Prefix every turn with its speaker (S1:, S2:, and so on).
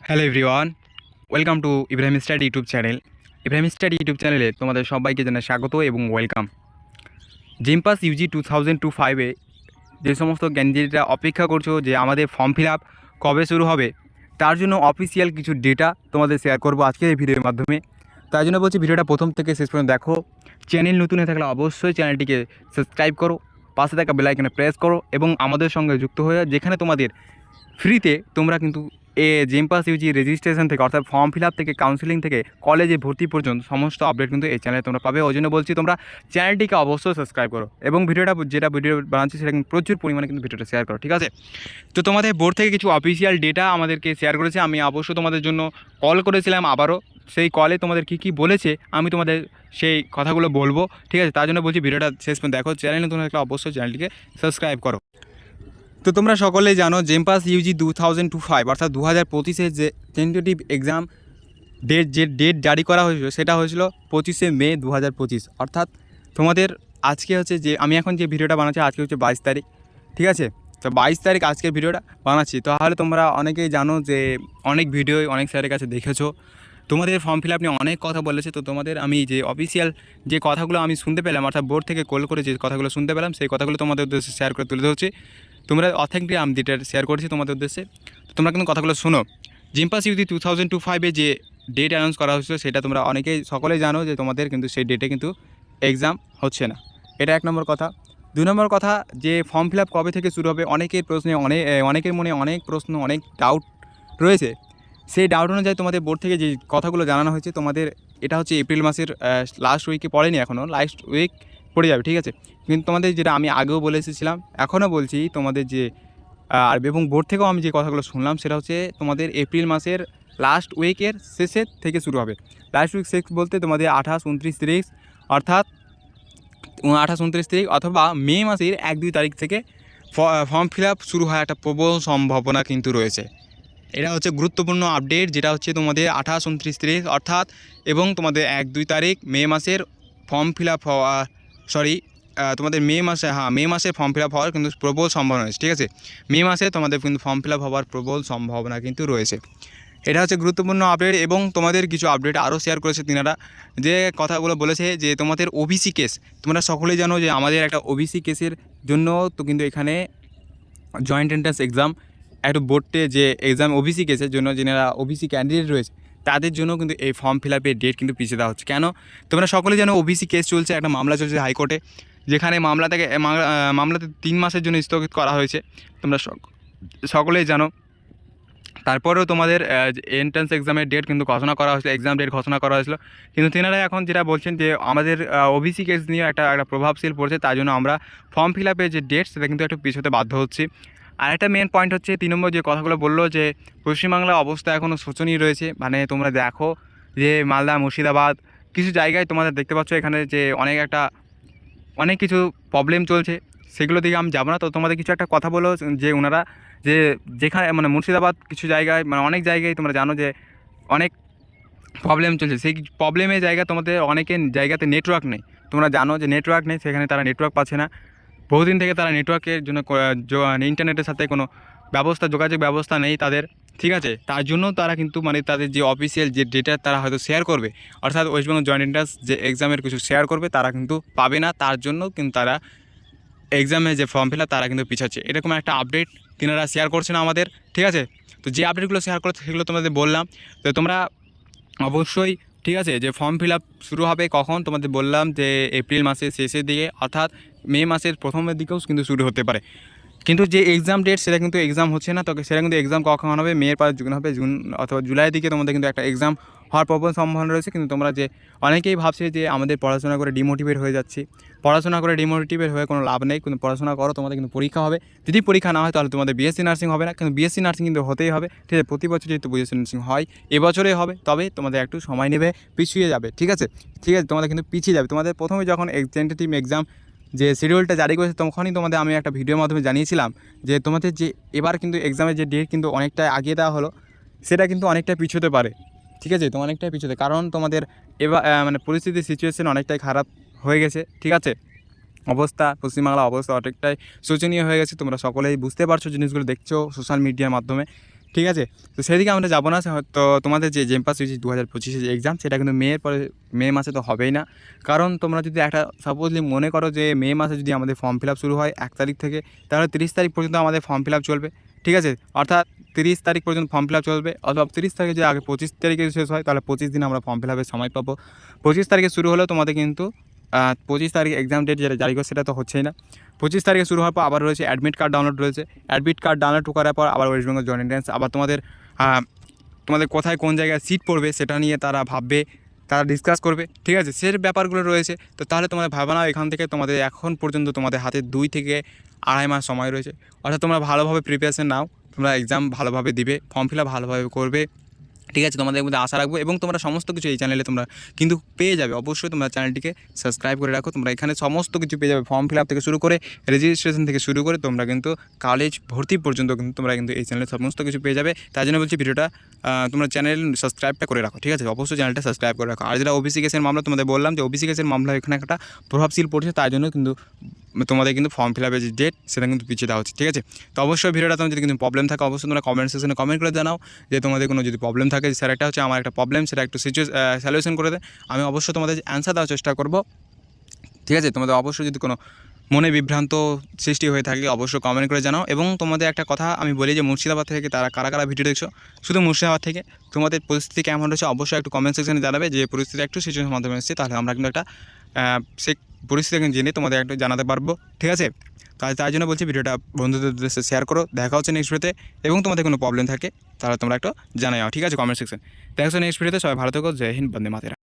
S1: Hello everyone, welcome to Ibrahim study YouTube channel. Ibrahim study YouTube চ্যানেলে তোমাদের সবাইকে জানাই স্বাগত এবং ওয়েলকাম। জেমপাস ইউজি 2025-এ যে সমস্ত ক্যান্ডিডেটরা অপেক্ষা করছো যে আমাদের ফর্ম ফিল আপ কবে শুরু হবে, তার জন্য অফিসিয়াল কিছু ডেটা তোমাদের শেয়ার করবো আজকের এই ভিডিওর মাধ্যমে। তার জন্য বলছি ভিডিওটা প্রথম থেকে শেষ পর্যন্ত দেখো। চ্যানেল নতুন হয়ে থাকলে অবশ্যই চ্যানেলটিকে সাবস্ক্রাইব করো, পাশে থাকা বেল আইকনে প্রেস করো এবং আমাদের সঙ্গে যুক্ত হয়ে যেখানে তোমাদের ফ্রিতে তোমরা কিন্তু জেমপাস ইউজি রেজিস্ট্রেশন থেকে অর্থাৎ ফর্ম ফিল আপ থেকে কাউন্সিলিং থেকে কলেজে ভর্তি পর্যন্ত সমস্ত আপডেট কিন্তু এই চ্যানেলে তোমরা পাবে। ওই জন্য বলছি তোমরা চ্যানেলটিকে অবশ্যই সাবস্ক্রাইব করো এবং যেটা ভিডিও বানাচ্ছি সেটা কিন্তু প্রচুর পরিমাণে কিন্তু ভিডিওটা শেয়ার করো, ঠিক আছে? তো তোমাদের বোর্ড থেকে কিছু অফিসিয়াল ডেটা আমাদেরকে শেয়ার করেছে। আমি অবশ্যই তোমাদের জন্য কল করেছিলাম, আবারও সেই কলে তোমাদের কী বলেছে আমি তোমাদের সেই কথাগুলো বলবো, ঠিক আছে? তার জন্য বলছি ভিডিওটা শেষ পর্যন্ত দেখো। চ্যানেল নতুন থাকলে অবশ্যই চ্যানেলটিকে সাবস্ক্রাইব করো। তো তোমরা সকলেই জানো জেমপাস ইউজি 2025 অর্থাৎ 2025-এর যে টেন্টেটিভ এক্সাম ডেট জারি করা হয়েছিল সেটা হয়েছিল 25শে মে 2025। অর্থাৎ তোমাদের আজকে হচ্ছে যে আমি এখন যে ভিডিওটা বানাচ্ছি আজকে হচ্ছে 22 তারিখ, ঠিক আছে? তো 22 তারিখ আজকে ভিডিওটা বানাচ্ছি। তাহলে তোমরা অনেকেই জানো যে অনেক ভিডিও অনেক স্যারের কাছে দেখেছো, তোমাদের ফর্ম ফিল আপ নিয়ে অনেক কথা বলেছে। তো তোমাদের আমি যে অফিসিয়াল যে কথাগুলো আমি শুনতে পেলাম অর্থাৎ বোর্ড থেকে কল করে যে কথাগুলো শুনতে পেলাম সেই কথাগুলো তোমাদের উদ্দেশ্যে শেয়ার করে তুলে ধরছি। তোমরা অথেন্টিক আমি ডিটেল শেয়ার করছি তোমাদের উদ্দেশ্যে, তো তোমরা কিন্তু কথাগুলো শোনো। জেমপাস ইউজি 2025-এ যে ডেট অ্যানাউন্স করা হয়েছিল সেটা তোমরা অনেকেই সকলেই জানো যে তোমাদের কিন্তু সেই ডেটে কিন্তু এক্সাম হচ্ছে না। এটা এক নম্বর কথা। দুই নম্বর কথা, যে ফর্ম ফিল আপ কবে থেকে শুরু হবে অনেকের প্রশ্নে অনেকের মনে অনেক প্রশ্ন অনেক ডাউট রয়েছে। সেই ডাউট অনুযায়ী তোমাদের বোর্ড থেকে যে কথাগুলো জানানো হয়েছে তোমাদের এটা হচ্ছে এপ্রিল মাসের লাস্ট উইকে পড়েনি, এখনও লাস্ট উইক পড়ে যাবে, ঠিক আছে? কিন্তু তোমাদের যেটা আমি আগেও বলে এসেছিলাম এখনও বলছি তোমাদের যে এবং বোর্ড থেকেও আমি যে কথাগুলো শুনলাম সেটা হচ্ছে তোমাদের এপ্রিল মাসের লাস্ট উইকের শেষের থেকে শুরু হবে। লাস্ট উইক শেষ বলতে তোমাদের 28, 29, 30 অর্থাৎ 28, 29 তারিখ অথবা মে মাসের 1-2 তারিখ থেকে ফর্ম ফিল আপ শুরু হওয়ার একটা প্রবল সম্ভাবনা কিন্তু রয়েছে। এটা হচ্ছে গুরুত্বপূর্ণ আপডেট, যেটা হচ্ছে তোমাদের 28, 29, 30 অর্থাৎ এবং তোমাদের 1-2 তারিখ মে মাসের ফর্ম ফিল আপ হওয়া তোমাদের মে মাসে ফর্ম ফিল আপ হওয়ার কিন্তু প্রবল সম্ভাবনা রয়েছে, ঠিক আছে? মে মাসে তোমাদের কিন্তু ফর্ম ফিল আপ হওয়ার প্রবল সম্ভাবনা কিন্তু রয়েছে। এটা হচ্ছে গুরুত্বপূর্ণ আপডেট এবং তোমাদের কিছু আপডেট আরও শেয়ার করেছে তিনারা, যে কথাগুলো বলেছে যে তোমাদের ওবিসি কেস, তোমরা সকলেই জানো যে আমাদের একটা ওবিসি কেসের জন্য তো কিন্তু এখানে জয়েন্ট এন্ট্রান্স এক্সাম একটু বোর্ডে যে এক্সাম ওবিসি কেসের জন্য যারা ওবিসি ক্যান্ডিডেট রয়েছে তাদের জন্য কিন্তু এই ফর্ম ফিল আপের ডেট কিন্তু পিছিয়ে দেওয়া হচ্ছে। কেন? তোমরা সকলে জানো ওবিসি কেস চলছে, একটা মামলা চলছে হাইকোর্টে, যেখানে মামলাতে 3 মাসের জন্য স্থগিত করা হয়েছে, তোমরা সকলেই জানো। তারপরেও তোমাদের এন্ট্রান্স এক্সামের ডেট কিন্তু ঘোষণা করা হয়েছিল, এক্সাম ডেট ঘোষণা করা হয়েছিল, কিন্তু তেনারা এখন যেটা বলছেন যে আমাদের ওবিসি কেস নিয়ে একটা প্রভাবশীল পড়ছে, তাই জন্য আমরা ফর্ম ফিল আপের যে ডেট সেটা কিন্তু একটু পিছোতে বাধ্য হচ্ছি। আর একটা মেন পয়েন্ট হচ্ছে 3 নম্বর যে কথাগুলো বললো যে পশ্চিমবাংলার অবস্থা এখনও শোচনীয় রয়েছে। মানে তোমরা দেখো যে মালদা, মুর্শিদাবাদ কিছু জায়গায় তোমাদের দেখতে পাচ্ছ এখানে যে অনেক কিছু প্রবলেম চলছে, সেগুলো দিকে আমি যাবো না। তো তোমাদের কিছু একটা কথা বলো যে ওনারা যে যেখানে মানে মুর্শিদাবাদ কিছু জায়গায় মানে অনেক জায়গায় তোমরা জানো যে অনেক প্রবলেম চলছে, সেই প্রবলেমের জায়গা তোমাদের অনেকের জায়গাতে নেটওয়ার্ক নেই। তোমরা জানো যে নেটওয়ার্ক নেই, সেখানে তারা নেটওয়ার্ক পাচ্ছে না। বহুদিন থেকে তারা নেটওয়ার্কের জন্য ইন্টারনেটের সাথে কোনো যোগাযোগ ব্যবস্থা নেই তাদের, ঠিক আছে? তার জন্য তারা কিন্তু মানে তাদের যে অফিসিয়াল যে ডেটা তারা হয়তো শেয়ার করবে অর্থাৎ ওয়েস্ট বেঙ্গল জয়েন্ট এন্ট্রান্স যে এক্সামের কিছু শেয়ার করবে তারা কিন্তু পাবে না, তার জন্য কিন্তু তারা এক্সামের যে ফর্ম ফিল আপ তারা কিন্তু পিছাচ্ছে। এরকম একটা আপডেট তিনারা শেয়ার করছেন আমাদের, ঠিক আছে? তো যে আপডেটগুলো শেয়ার করছে সেগুলো তোমাদের বললাম। তো তোমরা অবশ্যই, ঠিক আছে, যে ফর্ম ফিল আপ শুরু হবে কখন তোমাদের বললাম যে এপ্রিল মাসের শেষের দিকে অর্থাৎ মে মাসের প্রথমের দিকেও কিন্তু শুরু হতে পারে। কিন্তু যে এক্সাম ডেট সেটা কিন্তু এক্সাম হচ্ছে না, তো সেটা কিন্তু এক্সাম কখন হবে, মেয়ের পর জুন হবে, জুন অথবা জুলাইয়ের দিকে তোমাদের কিন্তু একটা এক্সাম হওয়ার প্রবল সম্ভাবনা রয়েছে। কিন্তু তোমরা যে অনেকেই ভাবছে যে আমাদের পড়াশোনা করে ডিমোটিভেট হয়ে যাচ্ছি, পড়াশোনা করে ডিমোটিভেট হয়ে কোনো লাভ নেই, কিন্তু পড়াশোনা করো, তোমাদের কিন্তু পরীক্ষা হবে। যদি পরীক্ষা না হয় তাহলে তোমাদের বিএসসি নার্সিং হবে না, কিন্তু বিএসসি নার্সিং কিন্তু হতেই হবে, ঠিক আছে? প্রতি বছর যেহেতু বিএসসি নার্সিং হয় এবছরে হবে, তবে তোমাদের একটু সময় নেবে, পিছিয়ে যাবে, ঠিক আছে? তোমাদের কিন্তু পিছিয়ে যাবে। তোমাদের প্রথমে যখন টেন্টেটিভ এক্সাম যে শিডিউলটা জারি করেছে তখনই তোমাদের আমি একটা ভিডিওর মাধ্যমে জানিয়েছিলাম যে তোমাদের যে এবার কিন্তু এক্সামের যে ডেট কিন্তু অনেকটা আগিয়ে দেওয়া হলো, সেটা কিন্তু অনেকটা পিছোতে পারে, ঠিক আছে? তো অনেকটাই পিছোতে, কারণ তোমাদের এবার মানে পরিস্থিতির সিচুয়েশন অনেকটাই খারাপ হয়ে গেছে, ঠিক আছে? পশ্চিমবাংলার অবস্থা অনেকটাই শোচনীয় হয়ে গেছে, তোমরা সকলেই বুঝতে পারছো, জিনিসগুলো দেখছো সোশ্যাল মিডিয়ার মাধ্যমে। ঠিক আছে। তো সেদিকে আমরা যাবো না। তো তোমাদের যে জেমপাস ইউজি 2025 যে এক্সাম, সেটা কিন্তু মে মাসে তো হবেই না। কারণ তোমরা যদি একটা সাপোজলি মনে করো যে মে মাসে যদি আমাদের ফর্ম ফিল আপ শুরু হয় 1 তারিখ থেকে, তাহলে 30 তারিখ পর্যন্ত আমাদের ফর্ম ফিল আপ চলবে। ঠিক আছে, অর্থাৎ 30 তারিখ পর্যন্ত ফর্ম ফিল আপ চলবে, অথবা 30 তারিখে যে আগে 25 তারিখে শেষ হয়, তাহলে 25 দিন আমরা ফর্ম ফিল আপের সময় পাবো। 25 তারিখে শুরু হলেও তোমাদের কিন্তু 25 তারিখ এক্সাম ডেট যেটা জারি করে, সেটা তো হচ্ছেই না। 25 তারিখে শুরু হওয়ার পর আবার রয়েছে অ্যাডমিট কার্ড ডাউনলোড রয়েছে। অ্যাডমিট কার্ড ডাউনলোড করার পর আবার ওয়েস্ট বেঙ্গল জয়েন্ট এন্ট্রান্স, আবার তোমাদের কোথায় কোন জায়গায় সিট পড়বে সেটা নিয়ে তারা ভাববে, তারা ডিসকাস করবে। ঠিক আছে, সে ব্যাপারগুলো রয়েছে। তো তাহলে তোমাদের ভাবনা এখান থেকে তোমাদের এখন পর্যন্ত তোমাদের হাতে 2 থেকে আড়াই মাস সময় রয়েছে। অর্থাৎ তোমরা ভালোভাবে প্রিপারেশন নাও, তোমরা এক্সাম ভালোভাবে দিবে, ফর্ম ফিল আপ ভালোভাবে করবে। ঠিক আছে, তোমাদের মধ্যে আশা রাখবো, এবং তোমরা সমস্ত কিছু এই চ্যানেলে তোমরা কিন্তু পেয়ে যাবে। অবশ্যই তোমরা চ্যানেলটিকে সাবস্ক্রাইব করে রাখো, তোমরা এখানে সমস্ত কিছু পেয়ে যাবে। ফর্ম ফিল আপ থেকে শুরু করে রেজিস্ট্রেশন থেকে শুরু করে তোমরা কিন্তু কলেজ ভর্তি পর্যন্ত কিন্তু তোমরা কিন্তু এই চ্যানেলে সমস্ত কিছু পেয়ে যাবে। তাই জন্য বলছি ভিডিওটা তোমরা চ্যানেল সাবস্ক্রাইবটা করে রাখো। ঠিক আছে, অবশ্যই চ্যানেলটা সাবস্ক্রাইব করে রাখো। আর যেটা ওবিসি কেসের মামলা, তোমাদের বললাম যে ওবিসি কেসের মামলা এখানে একটা প্রভাবশীল পড়ছে, তাই জন্য কিন্তু তোমাদের কিন্তু ফর্ম ফিল আপের যে ডেট সেটা কিন্তু পিছিয়ে দেওয়া হচ্ছে। ঠিক আছে, তো অবশ্যই ভিডিওটা তোমার যদি কিন্তু প্রবলেম থাকে, অবশ্যই তোমরা কমেন্ট সেকশনে কমেন্ট করে জানাও যে তোমাদের কোনো যদি প্রবলেম থাকে, স্যার একটা হচ্ছে আমার একটা প্রবলেম, সেটা একটু সলিউশন করে দেয়। আমি অবশ্যই তোমাদের অ্যান্সার দেওয়ার চেষ্টা করব। ঠিক আছে, তোমাদের অবশ্যই যদি কোনো মনে বিভ্রান্ত সৃষ্টি হয়ে থাকে অবশ্যই কমেন্ট করে জানাও। এবং তোমাদের একটা কথা আমি বলি যে মুর্শিদাবাদ থেকে তারা কারা কারা ভিডিও দেখছো, শুধু মুর্শিদাবাদ থেকে তোমাদের পরিস্থিতি কেমন রয়েছে অবশ্যই একটু কমেন্ট সেকশনে জানাবে। যে পরিস্থিতি একটু সিচুয়েশনের মাধ্যমে এসেছে, তাহলে আমরা কিন্তু একটা সেই পরিস্থিতি জেনে তোমাদের একটু জানাতে পারবো। ঠিক আছে, তাই জন্য বলছি ভিডিওটা বন্ধুদের উদ্দেশ্যে শেয়ার করো। দেখা হচ্ছে নেক্সট ভিডিওতে, এবং তোমাদের কোনো প্রবলেম থাকে তাহলে তোমরা একটু জানাও। ঠিক আছে, কমেন্ট সেকশন। দেখা হচ্ছে নেক্সট ভিডিওতে। সবাই ভালো থেকো। জয় হিন্দ, বন্দে মাতরম।